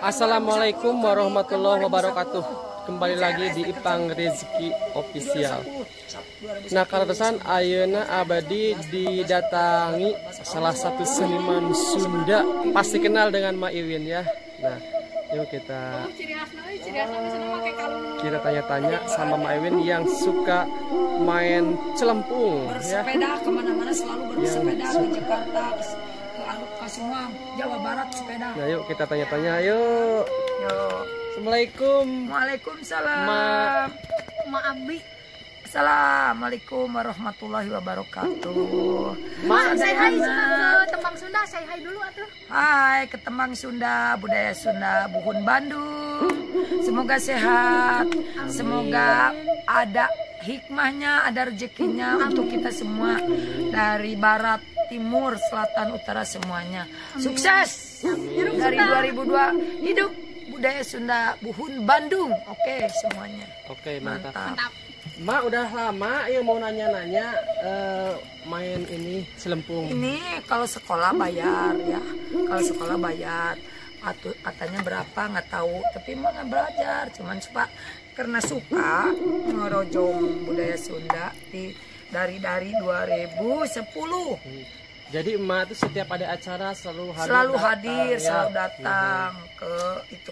Assalamualaikum warahmatullahi wabarakatuh. Kembali lagi di Ipang Rezeki Official. Nah, karatesan ayeuna abadi didatangi salah satu seniman Sunda, pasti kenal dengan Ma Iwin ya. Nah, yuk kita tanya-tanya sama Ma Iwin yang suka main celempung ya. Bersepeda kemana-mana, selalu bersepeda ke Jakarta, ke semua Jawa Barat sepeda. Nah, yuk kita tanya-tanya yuk. Assalamualaikum. Waalaikumsalam. Ma Abi. Assalamualaikum warahmatullahi wabarakatuh. Say hai ke Tembang Sunda, say hai dulu atuh. Hai ke Tembang Sunda, budaya Sunda, Buhun Bandung. Semoga sehat, semoga ada hikmahnya, ada rezekinya untuk kita semua dari barat, timur, selatan, utara semuanya. Sukses dari 2002 hidup budaya Sunda Buhun Bandung. Oke semuanya. Oke, mantap. Ma udah lama ya mau nanya-nanya main ini selempung. Ini kalau sekolah bayar ya. Kalau sekolah bayar. Katanya berapa nggak tahu. Tapi emang nggak belajar. Cuman karena suka ngerojong budaya Sunda dari 2010. Jadi emak tuh setiap ada acara selalu hadir, ya. selalu datang ke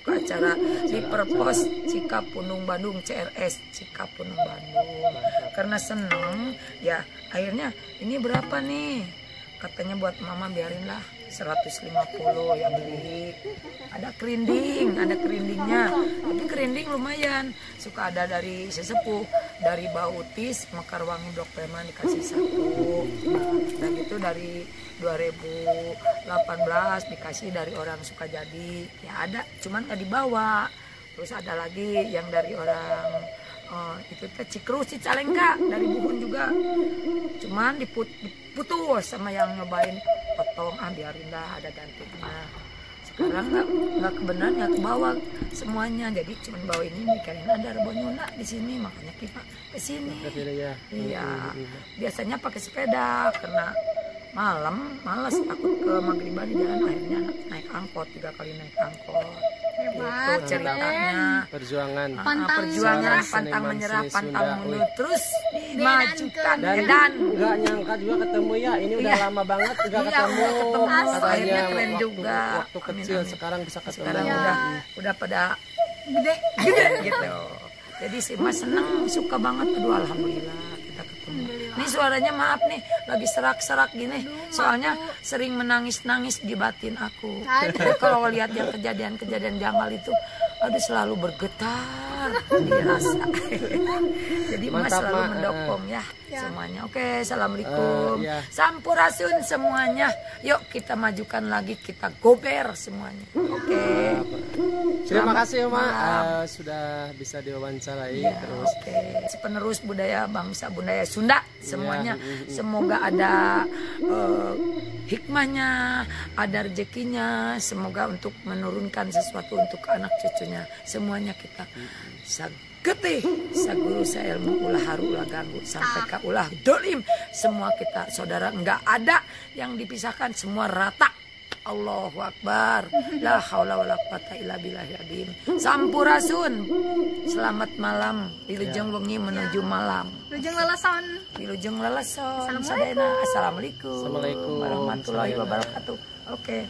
acara di Perpos Cikapunung Bandung, CRS Cikapunung Bandung. Karena seneng ya, akhirnya ini berapa nih? Katanya buat mama biarinlah 150 yang beli. Ada kerindingnya. Tapi kerinding lumayan. Suka ada dari sesepuh, dari Bautis, Mekarwangi Blok Preman dikasih satu. Dan gitu dari 2018 dikasih dari orang Sukajadi. Ya ada, cuman nggak dibawa. Terus ada lagi yang dari orang itu teh Cikrus Cicalengka dari Buhun juga. Cuman diputus sama yang nyobain potong, biarin dah ada gantinya. Sekarang nggak kebenaran, nggak kebawa semuanya, jadi cuman bawa ini mikirin ada Rebo Nyunda di sini, makanya kita kesini. Iya, biasanya pakai sepeda karena malam malas, takut ke maghriban di jalan, akhirnya naik angkot 3 kali naik angkot. Hebat, itu ceritanya. Perjuangan pantang menyerah, pantang mundur, terus dimajukan dan nggak nyangka juga ketemu ya, ini udah lama banget nggak ketemu. Akhirnya keren juga. Waktu kecil sekarang bisa ketemu. Sekarang udah pada gede gitu. Jadi si Mas seneng, suka banget. Aduh alhamdulillah kita ketemu. Ini suaranya maaf nih, lagi serak-serak gini. Soalnya sering menangis-nangis di batin aku. Jadi kalau lihat yang kejadian-kejadian janggal itu, aduh selalu bergetar dirasa. Jadi Mas selalu mendukung ya semuanya. Oke, assalamualaikum. Sampurasun semuanya. Yuk kita majukan lagi, kita gober semuanya. Oke. Terima kasih Ma sudah bisa diwawancarai terus. Si penerus budaya bangsa budaya Sunda semuanya. Semoga ada hikmahnya, ada rezekinya. Semoga untuk menurunkan sesuatu untuk anak cucunya. Semuanya kita getih saguru sailmu ulah haru ulah ganggu sampai ka ulah dolim, semua kita saudara, nggak ada yang dipisahkan, semua rata. Allahu Akbar, la haula wala quwata illa billahil azim. Sampurasun, selamat malam, wilujeng wengi menuju malam, wilujeng leleson sadayana. Assalamualaikum warahmatullahi wabarakatuh. Oke.